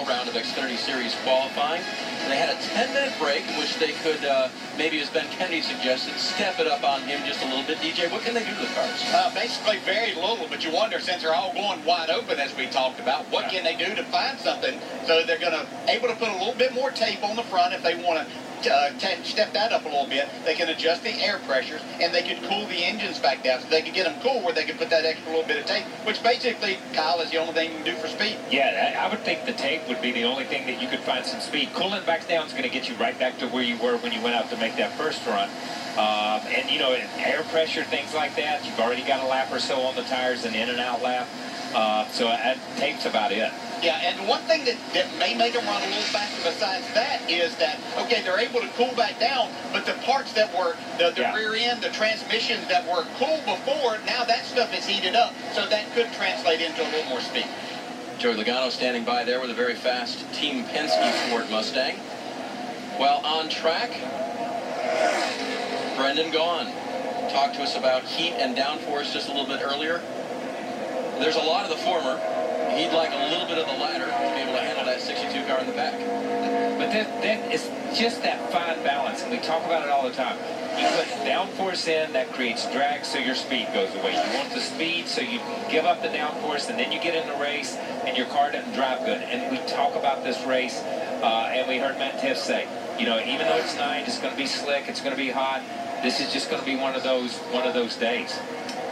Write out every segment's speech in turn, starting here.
round of Xfinity Series qualifying. They had a 10-minute break, which they could, maybe as Ben Kennedy suggested, step it up on him just a little bit. DJ, what can they do to the cars? Basically very little, but you wonder, since they're all going wide open, as we talked about, what can they do to find something? So they're going to able to put a little bit more tape on the front if they want to step that up a little bit. They can adjust the air pressures, and they could cool the engines back down, so they could get them cool where they can put that extra little bit of tape, which basically, Kyle, is the only thing you can do for speed. Yeah, I would think the tape would be the only thing that you could find some speed. Cooling back down is going to get you right back to where you were when you went out to make that first run. And, you know, air pressure, things like that, you've already got a lap or so on the tires, an in and out lap. So tape's about it. Yeah, and one thing that may make them run a little faster besides that is that, okay, they're able to cool back down, but the parts that were, the rear end, the transmissions that were cool before, now that stuff is heated up, so that could translate into a little more speed. Joey Logano standing by there with a very fast Team Penske Ford Mustang. While on track, Brendan Gaughan talked to us about heat and downforce just a little bit earlier. There's a lot of the former. He'd like a little bit of the latter to be able to handle that 62 car in the back. But that is just that fine balance, and we talk about it all the time. You put downforce in, that creates drag, so your speed goes away. You want the speed, so you give up the downforce, and then you get in the race, and your car doesn't drive good. And we talk about this race, and we heard Matt Tiff say, you know, even though it's night, it's going to be slick, it's going to be hot. This is just going to be one of those days.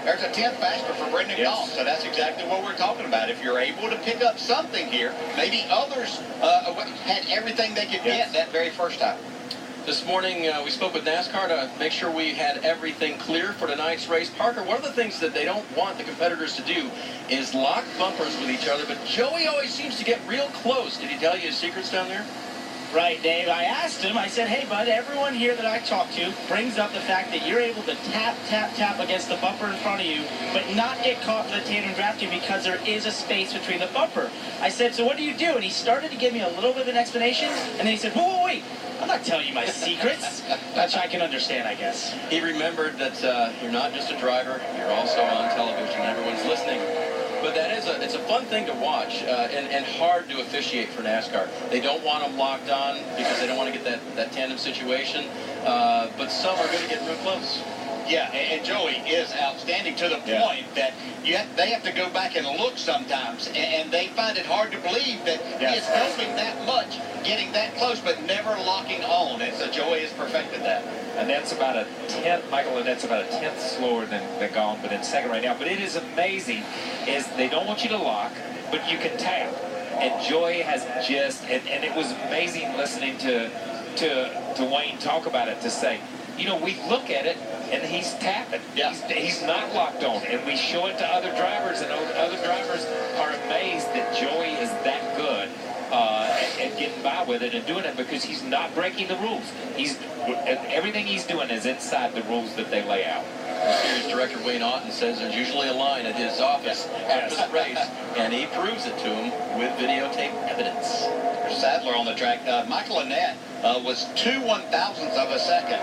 There's a 10th faster for Brendan Gaughan, so that's exactly what we're talking about. If you're able to pick up something here, maybe others had everything they could get that very first time. This morning, we spoke with NASCAR to make sure we had everything clear for tonight's race. Parker, one of the things that they don't want the competitors to do is lock bumpers with each other, but Joey always seems to get real close. Did he tell you his secrets down there? Right, Dave. I asked him, I said, hey, bud, everyone here that I talked to brings up the fact that you're able to tap, tap, tap against the bumper in front of you, but not get caught for the tandem drafting because there is a space between the bumper. I said, so what do you do? And he started to give me a little bit of an explanation, and then he said, whoa, wait, I'm not telling you my secrets, which I can understand, I guess. He remembered that you're not just a driver, you're also on television. Everyone's listening. But that is it's a fun thing to watch and hard to officiate for NASCAR. They don't want them locked on because they don't want to get that tandem situation. But some are going to get real close. Yeah, and Joey is outstanding to the point that they have to go back and look sometimes, and they find it hard to believe that he is helping that much, getting that close, but never locking on. And so Joey has perfected that. And that's about a 10th, Michael, and that's about a 10th slower than Gaughan, but in second right now. But it is amazing, is they don't want you to lock, but you can tap. And Joey has just, and it was amazing listening to Wayne talk about it, to say, you know, we look at it, and he's tapping. Yeah. He's not locked on. And we show it to other drivers, and other drivers are amazed that Joey is that good at getting by with it and doing it because he's not breaking the rules. Everything he's doing is inside the rules that they lay out. Series director Wayne Otten says there's usually a line at his office after the race, and he proves it to him with videotape evidence. There's Sadler on the track. Michael Annett was 2 1,000ths of a second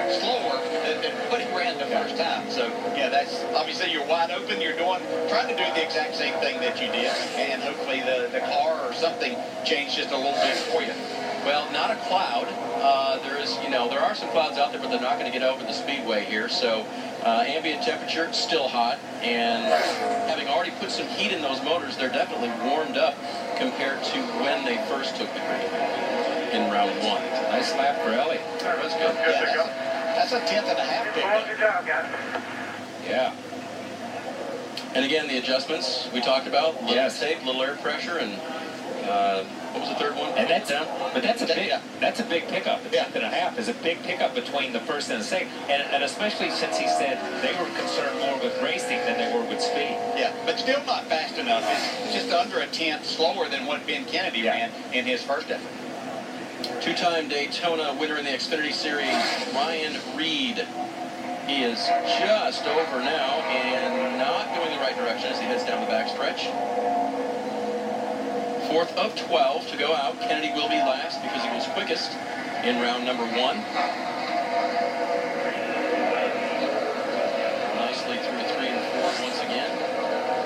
slower than what he ran the first time. So, yeah, that's obviously you're wide open. You're trying to do the exact same thing that you did, and hopefully the car or something changed just a little bit for you. Well, not a cloud. There are some clouds out there, but they're not going to get over the speedway here. So ambient temperature still hot, and having already put some heat in those motors, they're definitely warmed up compared to when they first took the grid in round one. Nice lap for Elliott. That was good. That's a 10th and a half pickup. Yeah. And again, the adjustments we talked about, little tape, little air pressure, and what was the third one? And that's a big pickup. The 10th and a half is a big pickup between the first and the second, and especially since he said they were concerned more with racing than they were with speed. Yeah, but still not fast enough. It's just under a 10th slower than what Ben Kennedy ran in his first effort. Two-time Daytona winner in the Xfinity Series, Ryan Reed. He is just over now and not going the right direction as he heads down the backstretch. 4th of 12 to go out. Kennedy will be last because he was quickest in round number 1. Nicely through 3 and 4 once again.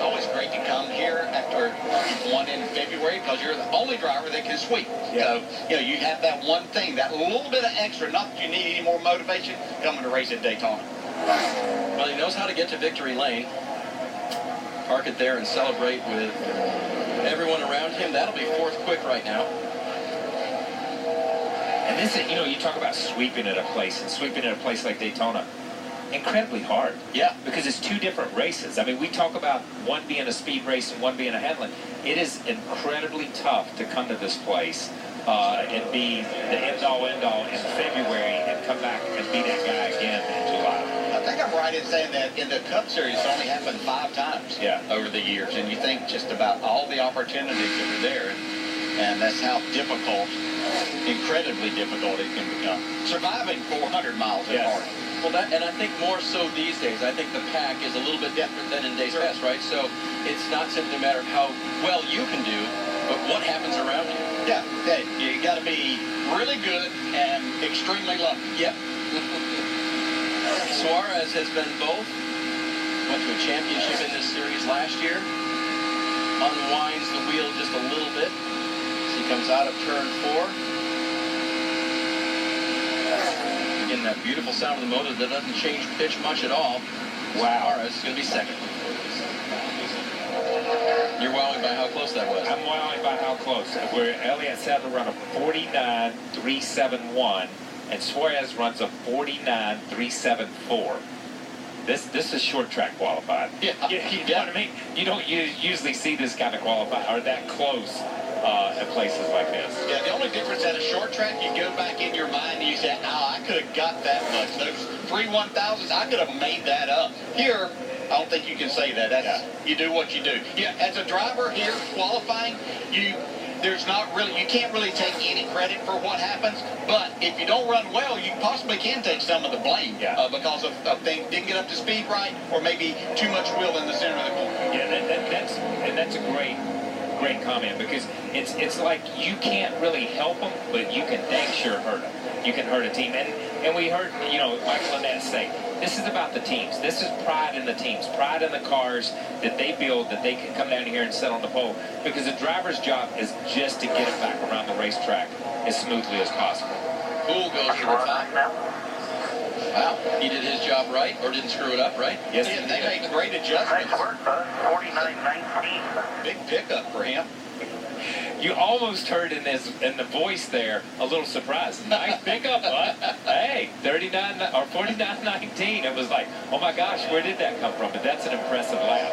Always great to come here here after you've won in February because you're the only driver that can sweep. Yeah. So, you have that one thing, that little bit of extra, not that you need any more motivation coming to race at Daytona. Well, he knows how to get to victory lane. Park it there and celebrate with everyone around him. That'll be fourth quick right now. And this is, you talk about sweeping at a place, and sweeping at a place like Daytona, incredibly hard. Yeah. Because it's two different races. I mean, we talk about one being a speed race and one being a handling. It is incredibly tough to come to this place and be the end-all in February and come back and be that guy again in July. I think I'm right in saying that in the Cup Series, it only happened 5 times over the years. And you think just about all the opportunities that were there. And that's how difficult, incredibly difficult it can become. Surviving 400 miles in hard. Well, and I think more so these days. I think the pack is a little bit different than in days past, right? So it's not simply a matter of how well you can do, but what happens around you. Yeah, you got to be really good and extremely lucky. Yep. Suarez has been both. Went to a championship in this series last year. Unwinds the wheel just a little bit as he comes out of turn 4. Again, that beautiful sound of the motor that doesn't change pitch much at all. Wow. Suarez is going to be second. You're wowing by how close that was. I'm wowing by how close. Where Elliott Sadler run a 49.371, and Suarez runs a 49.374. This is short track qualified. Yeah. You know what I mean? You don't usually see this kind of qualified or that close at places like this. Yeah, the only difference at a short track, you go back in your mind and you say, I could have got that much. Those 3 1,000s, I could have made that up. Here, I don't think you can say that. You do what you do. Yeah, as a driver here qualifying, you can't really take any credit for what happens. But if you don't run well, you possibly can take some of the blame because of things didn't get up to speed right, or maybe too much wheel in the center of the corner. Yeah, that's a great comment, because it's like you can't really help them, but you can dang sure hurt them. You can hurt a team, and we heard Michael Annette say, this is about the teams. This is pride in the teams, pride in the cars that they build, that they can come down here and sit on the pole. Because the driver's job is just to get it back around the racetrack as smoothly as possible. Poole goes to the top. Wow, he did his job right, or didn't screw it up, right? Yes, they made great adjustments. Nice work, bud. 49.19. Big pickup for him. You almost heard in the voice there a little surprise. Nice pickup, bud. Hey, 39 or 49.19. It was like, oh my gosh, where did that come from? But that's an impressive lap.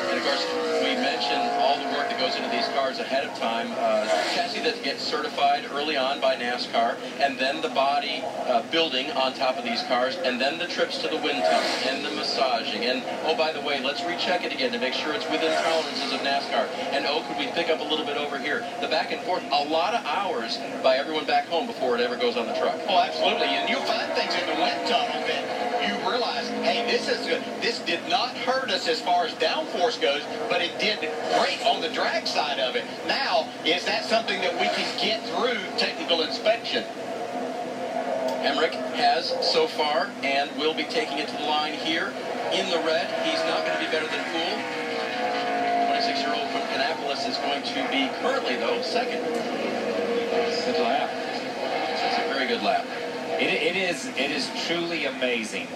And of course, we mentioned all the work that goes into these cars ahead of time. Chassis that gets certified early on by NASCAR, and then the body building on top of these cars, and then the trips to the wind tunnel, and the massaging. And, oh, by the way, let's recheck it again to make sure it's within tolerances of NASCAR. And, oh, could we pick up a little bit over here? The back and forth, a lot of hours by everyone back home before it ever goes on the truck. Oh, absolutely. And you'll find things in the wind tunnel that you realize, hey, this is good. This did not hurt us as far as downforce goes, but it did great on the drag side of it. Now, is that something that we can get through technical inspection? Emmerich has so far and will be taking it to the line here in the red. He's not going to be better than Poole. 26-year-old from Kannapolis is going to be currently, though, second. Good lap. It's a very good lap. It is truly amazing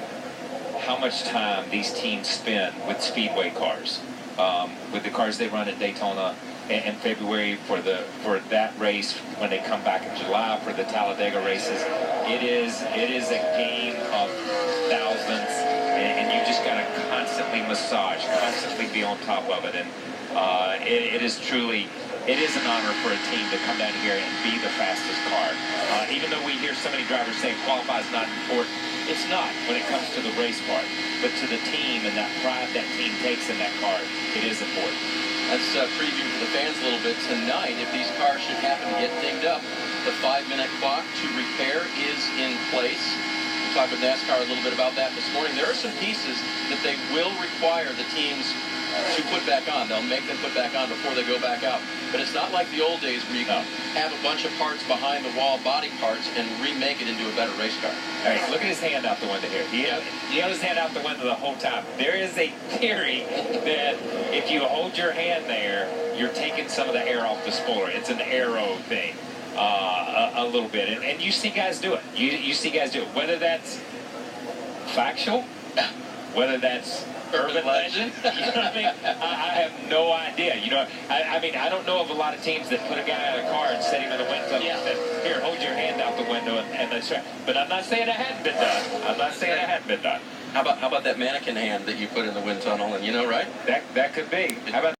how much time these teams spend with speedway cars, with the cars they run at Daytona in February for that race, when they come back in July for the Talladega races. It is a game of thousands, and you just got to constantly massage, constantly be on top of it, and it is an honor for a team to come down here and be the fastest car. Even though we hear so many drivers saying qualify is not important, it's not when it comes to the race part. But to the team and that pride that team takes in that car, it is important. Let's preview for the fans a little bit tonight. If these cars should happen to get dinged up, the 5-minute clock to repair is in place. We talked with NASCAR a little bit about that this morning. There are some pieces that they will require the teams to put back on. They'll make them put back on before they go back out. But it's not like the old days where you can have a bunch of parts behind the wall, body parts, and remake it into a better race car. All right, look at his hand out the window here. He held his hand out the window the whole time. There is a theory that if you hold your hand there, you're taking some of the air off the spoiler. It's an aero thing, a little bit. And you see guys do it. You see guys do it. Whether that's factual, whether that's urban legend, you know what I mean? I have no idea. You know, I mean, I don't know of a lot of teams that put a guy in a car and set him in the wind tunnel and said, here, hold your hand out the window and let's try. But I'm not saying it hadn't been done. I'm not saying it hadn't been done. How about that mannequin hand that you put in the wind tunnel? And you know, right? That could be. How about